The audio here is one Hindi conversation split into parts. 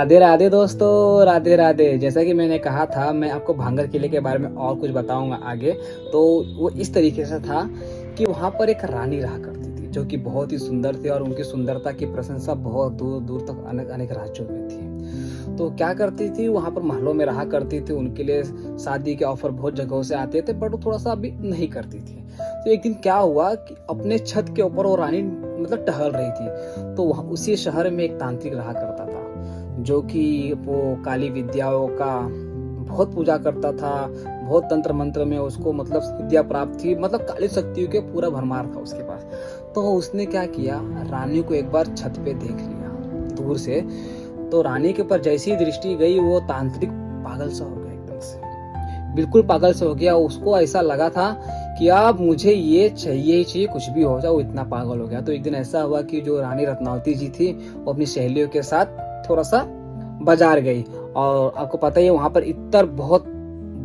राधे राधे दोस्तों, राधे राधे। जैसा कि मैंने कहा था, मैं आपको भांगर किले के बारे में और कुछ बताऊंगा आगे। तो वो इस तरीके से था कि वहाँ पर एक रानी रहा करती थी जो कि बहुत ही सुंदर थी और उनकी सुंदरता की प्रशंसा बहुत दूर दूर तक अनेक अनेक राज्यों में थी। तो क्या करती थी, वहाँ पर महलों में रहा करती थी। उनके लिए शादी के ऑफर बहुत जगहों से आते थे, बट वो थोड़ा सा अभी नहीं करती थी। तो एक दिन क्या हुआ कि अपने छत के ऊपर वो रानी मतलब टहल रही थी। तो वहाँ उसी शहर में एक तांत्रिक रहा करता था जो कि वो काली विद्याओं का बहुत पूजा करता था। बहुत तंत्र मंत्र में उसको मतलब विद्या प्राप्त थी, मतलब काली शक्तियों के पूरा भरमार था उसके पास। तो उसने क्या किया, रानी को एक बार छत पे देख लिया दूर से। तो रानी के ऊपर जैसी दृष्टि गई, वो तांत्रिक पागल सा हो गया, एकदम से बिल्कुल पागल सा हो गया। उसको ऐसा लगा था कि अब मुझे ये चाहिए ही चाहिए, कुछ भी हो जाए। वो इतना पागल हो गया। तो एक दिन ऐसा हुआ कि जो रानी रत्नावती जी थी, वो अपनी सहेलियों के साथ थोड़ा सा बाजार गई। और आपको पता ही है, वहां पर इत्तर बहुत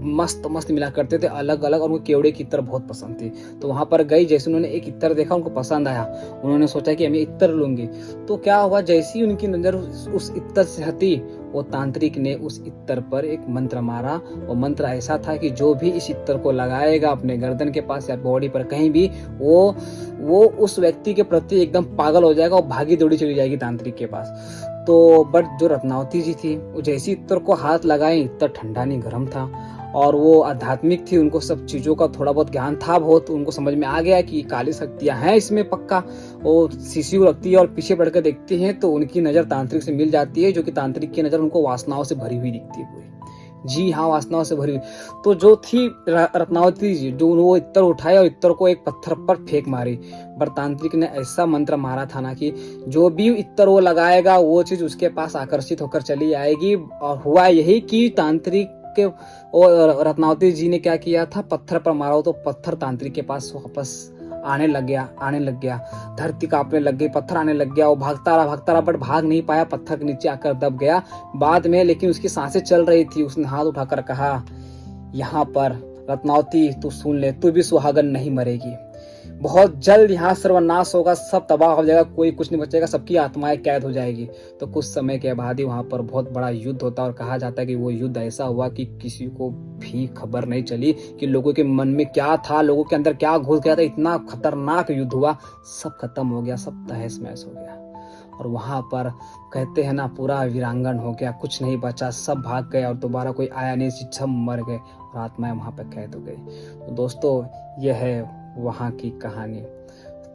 मस्त मस्त मिला करते थे, अलग अलग। और उनको केवड़े की इत्तर बहुत पसंद थी। तो वहां पर गई, जैसे उन्होंने एक इत्तर देखा, उनको पसंद आया। उन्होंने सोचा कि मैं इत्तर लूंगी। तो क्या हुआ, जैसी उनकी नजर उस इत्तर से हटी, वो तांत्रिक ने उस इत्तर पर एक मंत्र मारा। वो मंत्र ऐसा था कि जो भी इस इत्तर को लगाएगा अपने गर्दन के पास या बॉडी पर कहीं भी, वो उस व्यक्ति के प्रति एकदम पागल हो जाएगा और भागी दौड़ी चली जाएगी तांत्रिक के पास। तो बट जो रत्नावती जी थी, वो जैसी इत्तर को हाथ लगाई, इत्तर ठंडा नहीं गर्म था। और वो आध्यात्मिक थी, उनको सब चीजों का थोड़ा बहुत ज्ञान था। बहुत उनको समझ में आ गया कि काली शक्तियां हैं इसमें पक्का। वो शीशी रखती है और पीछे बढ़कर देखती हैं तो उनकी नजर तांत्रिक से मिल जाती है, जो कि तांत्रिक की नजर उनको वासनाओं से भरी हुई दिखती है पूरी। जी हाँ, वासनाओं से भरी हुई। तो जो थी रत्नावती जी, जो वो इत्तर उठाए और इत्तर को एक पत्थर पर फेंक मारी। पर तांत्रिक ने ऐसा मंत्र मारा था ना कि जो भी इत्तर वो लगाएगा, वो चीज उसके पास आकर्षित होकर चली आएगी। और हुआ यही कि तांत्रिक के और रत्नावती जी ने क्या किया था, पत्थर पर मारा, तो पत्थर तांत्रिक के पास वापस आने लग गया। धरती कांपने लग गई, पत्थर आने लग गया। वो भागता रहा बट भाग नहीं पाया, पत्थर के नीचे आकर दब गया बाद में। लेकिन उसकी सांसें चल रही थी। उसने हाथ उठाकर कहा, यहाँ पर रत्नावती तू सुन ले, तू भी सुहागन नहीं मरेगी। बहुत जल्द यहाँ सर्वनाश होगा, सब तबाह हो जाएगा, कोई कुछ नहीं बचेगा, सबकी आत्माएं कैद हो जाएगी। तो कुछ समय के बाद ही वहां पर बहुत बड़ा युद्ध होता है। और कहा जाता है कि वो युद्ध ऐसा हुआ कि किसी को भी खबर नहीं चली कि लोगों के मन में क्या था, लोगों के अंदर क्या घुस गया था। इतना खतरनाक युद्ध हुआ, सब खत्म हो गया, सब तहस महस हो गया। और वहां पर कहते हैं ना, पूरा वीरांगन हो गया, कुछ नहीं बचा, सब भाग गए और दोबारा कोई आया नहीं, सब मर गए और आत्माएं वहां पर कैद हो गई। तो दोस्तों, यह है वहाँ की कहानी।